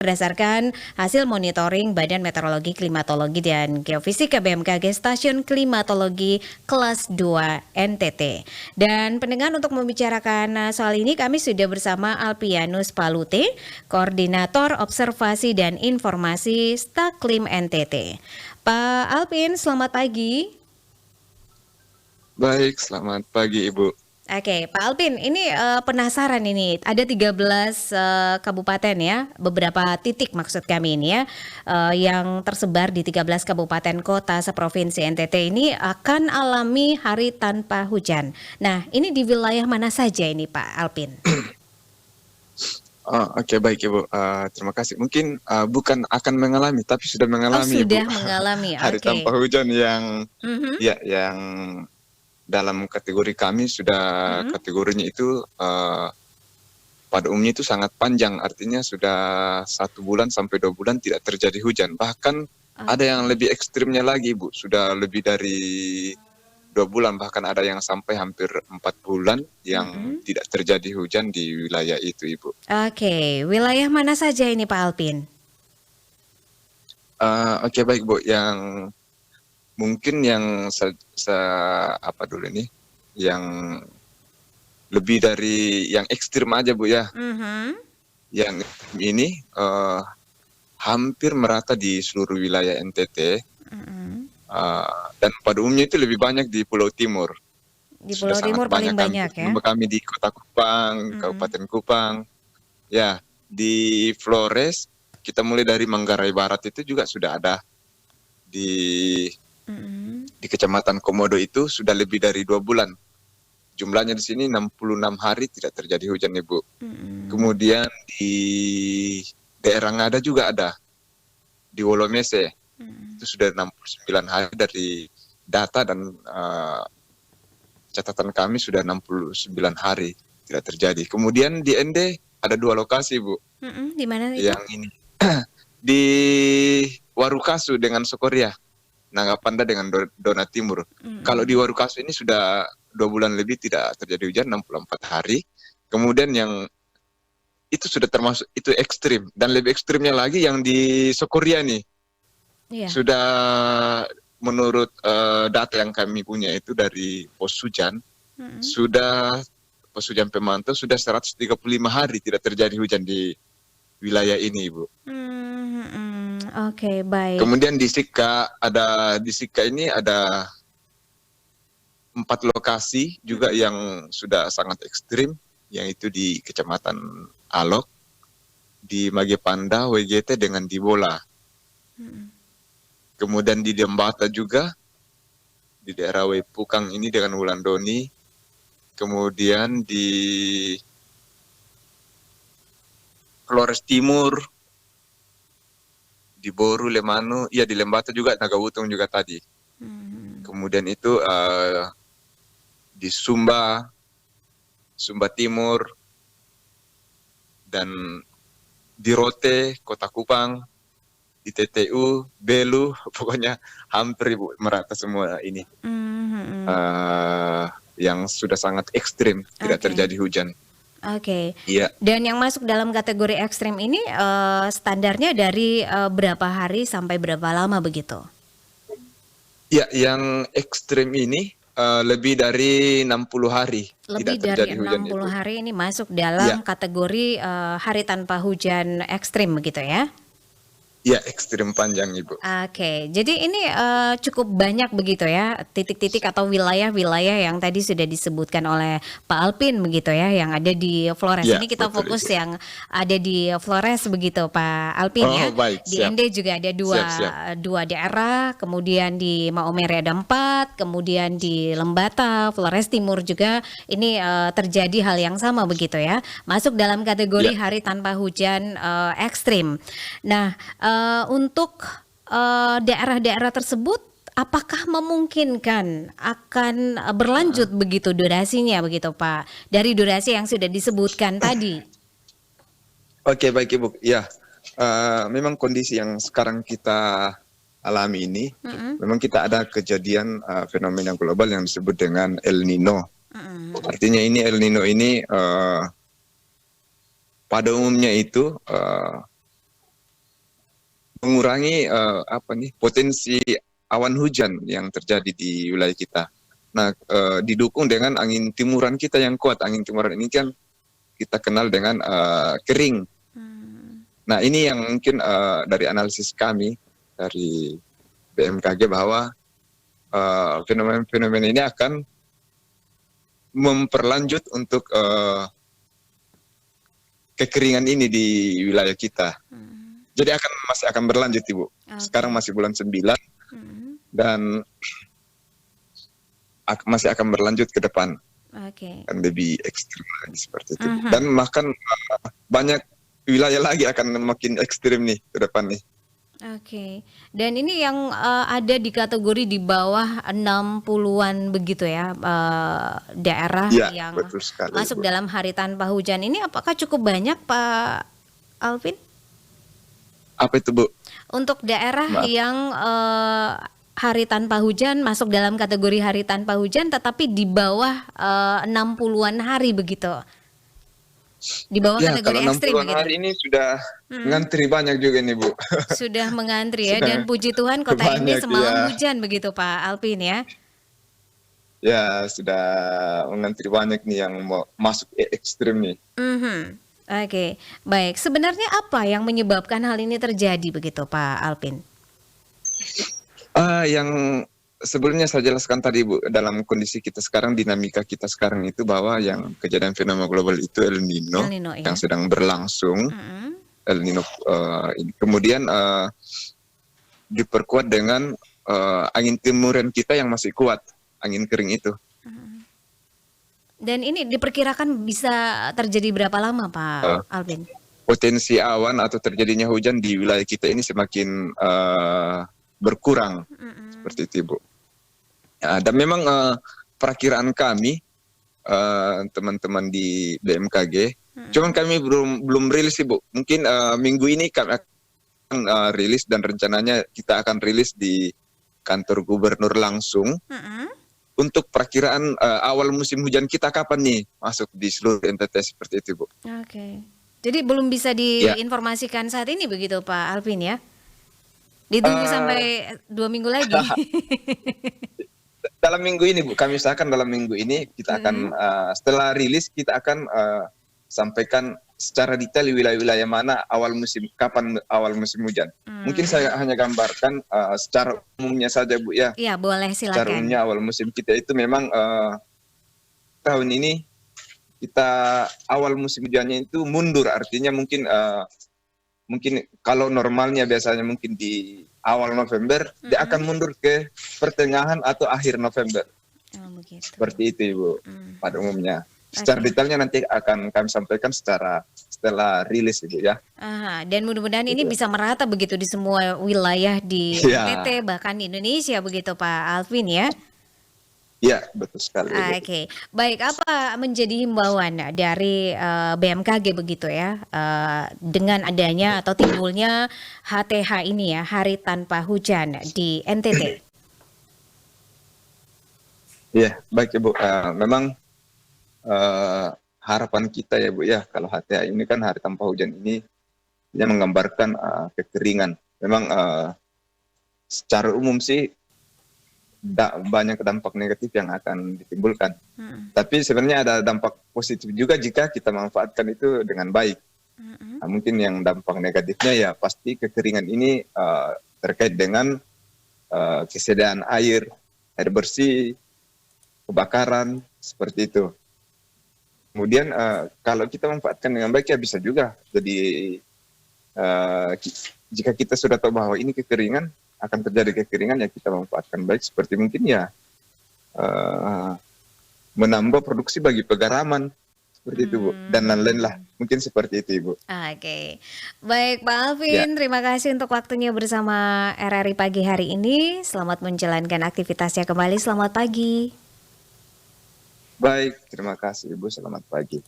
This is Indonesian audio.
Berdasarkan hasil monitoring Badan Meteorologi, Klimatologi, dan Geofisika BMKG Stasiun Klimatologi Kelas 2 NTT. Dan pendengar, untuk membicarakan soal ini kami sudah bersama Alpianus Palute, Koordinator Observasi dan Informasi Staklim NTT. Pak Alpin, selamat pagi. Baik, selamat pagi Ibu. Oke, Pak Alpin, ini penasaran ini, ada 13 kabupaten ya, beberapa titik maksud kami ini ya, yang tersebar di 13 kabupaten kota seprovinsi NTT ini akan alami hari tanpa hujan. Nah, ini di wilayah mana saja ini Pak Alpin? Oke, baik Ibu. Terima kasih. Mungkin bukan akan mengalami, tapi sudah Oh, mengalami Ibu. sudah mengalami, Hari oke. tanpa hujan yang Mhm, yang dalam kategori kami sudah mhm. kategorinya itu pada umumnya itu sangat panjang. Artinya sudah 1 bulan sampai 2 bulan tidak terjadi hujan. Bahkan ada yang Oke. lebih ekstrimnya lagi Ibu. Sudah lebih dari 2 bulan, bahkan ada yang sampai hampir 4 bulan yang Mhm. tidak terjadi hujan di wilayah itu Ibu. Oke, wilayah mana saja ini Pak Alpin? Oke, baik Bu, yang mungkin yang apa dulu ini, yang lebih dari yang ekstrim aja Bu ya. Mhm. Yang ini hampir merata di seluruh wilayah NTT, Mhm. dan pada umumnya itu lebih banyak di Pulau Timur. Di Sudah Pulau sangat Timur paling banyak kami, banyak ya? terutama kami di Kota Kupang, Mhm. Kabupaten Kupang. Ya, di Flores kita mulai dari Manggarai Barat itu juga sudah ada. Di Mhm. Kecamatan Komodo itu sudah lebih dari 2 bulan. Jumlahnya di sini 66 hari tidak terjadi hujan Ibu. Mhm. Kemudian di daerah Ngada juga ada, di Wolomese. Mhm. Itu sudah 69 hari dari data dan catatan kami sudah 69 hari tidak terjadi. Kemudian di ND ada 2 lokasi Bu. Mhm, di mana itu? Yang ini di Warukasu dengan Sokoria. Nangapanda dengan Dona Timur. Kalau di Mhm. Warukasu ini sudah 2 bulan lebih tidak terjadi hujan, 64 hari. Kemudian yang itu sudah termasuk itu ekstrim, dan lebih ekstrimnya lagi yang di Sokoria nih. Iya. Sudah menurut data yang kami punya itu dari pos hujan, Mhm. sudah pos hujan pemantau sudah 135 hari tidak terjadi hujan di wilayah ini, Ibu. Mhm. Oke, baik. Kemudian di Sika ini ada 4 lokasi juga Mhm. yang sudah sangat ekstrim, yaitu di Kecamatan Alok, di Magepanda, WGT dengan di Bola. Mhm. Kemudian di Dembata juga, di daerah Wepukang ini dengan Wulandoni. Kemudian di Flores Timur, di Boru, Lemanu, ya di Lembata juga, Nagawutung juga tadi. Mhm. Kemudian itu di Sumba Timur, dan di Rote, Kota Kupang, di TTU, Belu, pokoknya hampir Ibu, merata semua ini. Mhm. Yang sudah sangat ekstrim, tidak Oke. terjadi hujan. Oke. Iya, Dan yang masuk dalam kategori ekstrim ini standarnya dari berapa hari sampai berapa lama begitu? ya, yang ekstrim ini lebih dari 60 hari Lebih tidak dari terjadi hujan 60 Ibu. hari ini masuk dalam Iya, kategori hari tanpa hujan ekstrim begitu ya? iya, ekstrim panjang Ibu. Oke, jadi ini cukup banyak begitu ya, titik-titik atau wilayah-wilayah yang tadi sudah disebutkan oleh Pak Alpin begitu ya, yang ada di Flores. Iya, Ini kita betul fokus Ibu. yang ada di Flores begitu Pak Alpin Oh, ya. baik, Di siap. ND juga ada dua, Siap, siap. dua daerah, kemudian di Maumere ada 4, kemudian di Lembata, Flores Timur juga ini terjadi hal yang sama begitu ya. Masuk dalam kategori Iya. hari tanpa hujan ekstrim. Nah, untuk daerah-daerah tersebut apakah memungkinkan akan berlanjut begitu durasinya begitu Pak? Dari durasi yang sudah disebutkan tadi. Oke, baik Ibu. Ya, memang kondisi yang sekarang kita alami ini, Mm-mm, memang kita ada kejadian fenomena global yang disebut dengan El Nino. mm-mm, Artinya ini El Nino ini pada umumnya itu mengurangi potensi awan hujan yang terjadi di wilayah kita. Nah, didukung dengan angin timuran kita yang kuat. Angin timuran ini kan kita kenal dengan kering. Nah, ini yang mungkin dari analisis kami dari BMKG bahwa fenomena ini akan memperlanjut untuk kekeringan ini di wilayah kita. Jadi masih akan berlanjut, Ibu. Sekarang masih bulan 9 dan masih akan berlanjut ke depan. Akan lebih ekstrim lagi seperti itu. Dan bahkan banyak wilayah lagi akan makin ekstrim nih ke depan nih. Dan ini yang ada di kategori di bawah 60-an begitu ya, daerah yang sekali, masuk dalam hari tanpa hujan ini, apakah cukup banyak Pak Alvin? Apa itu, Bu? Untuk daerah yang hari tanpa hujan, masuk dalam kategori hari tanpa hujan tetapi di bawah 60-an hari begitu. Di bawah kategori ekstrim begitu. Hari ini sudah mengantri banyak juga nih, Bu. Sudah mengantri ya, dan puji Tuhan kota ini semalam hujan begitu Pak Alvin ya. Ya, sudah mengantri banyak nih yang mau masuk ekstrim nih. Baik. Sebenarnya apa yang menyebabkan hal ini terjadi begitu Pak Alvin? Yang sebelumnya saya jelaskan tadi, Bu, dalam kondisi kita sekarang, dinamika kita sekarang itu bahwa yang kejadian fenomena global itu El Nino yang sedang berlangsung. El Nino ini kemudian diperkuat dengan angin timuran kita yang masih kuat, angin kering itu. Dan ini diperkirakan bisa terjadi berapa lama Pak Alvin? Potensi awan atau terjadinya hujan di wilayah kita ini semakin berkurang seperti itu, Bu. Ya, dan memang perakiraan kami teman-teman di BMKG, cuman kami belum rilis, Bu. Mungkin minggu ini kami akan rilis, dan rencananya kita akan rilis di kantor gubernur langsung untuk perakiraan awal musim hujan kita kapan nih masuk di seluruh NTT seperti itu, Bu. Jadi belum bisa diinformasikan saat ini begitu Pak Alvin ya? Ditunggu sampai 2 minggu lagi. Dalam minggu ini, Bu, kami usahakan dalam minggu ini kita akan setelah rilis kita akan sampaikan secara detail wilayah-wilayah mana kapan awal musim hujan. Mungkin saya hanya gambarkan secara umumnya saja, Bu, ya. Iya, boleh, silakan. Secara umumnya awal musim kita itu memang tahun ini kita awal musim hujannya itu mundur, artinya mungkin kalau normalnya biasanya mungkin di awal November, dia akan mundur ke pertengahan atau akhir November. Seperti itu, Ibu, pada umumnya. Secara detailnya nanti akan kami sampaikan setelah rilis, Ibu, ya. Dan mudah-mudahan ini bisa merata begitu di semua wilayah di NTT, bahkan di Indonesia begitu Pak Alvin ya. Iya, betul sekali. Baik, apa menjadi himbauan dari BMKG begitu ya, dengan adanya atau timbulnya HTH ini ya, hari tanpa hujan di NTT? Iya, baik Ibu. Memang harapan kita ya, Bu, ya, kalau HTH ini kan hari tanpa hujan ini dia menggambarkan kekeringan. Memang secara umum sih banyak dampak negatif yang akan ditimbulkan. Tapi sebenarnya ada dampak positif juga jika kita manfaatkan itu dengan baik. Nah, mungkin yang dampak negatifnya ya pasti kekeringan ini terkait dengan kesediaan air bersih, kebakaran, seperti itu. Kemudian kalau kita manfaatkan dengan baik ya bisa juga. Jadi jika kita sudah tahu bahwa ini kekeringan, akan terjadi kekeringan, ya kita manfaatkan baik, seperti mungkin ya menambah produksi bagi pegaraman, seperti itu, Bu, dan lain-lain lah, mungkin seperti itu, Ibu. Baik Pak Alvin, terima kasih untuk waktunya bersama RRI pagi hari ini. Selamat menjalankan aktivitasnya kembali, selamat pagi. Baik, terima kasih Ibu, selamat pagi.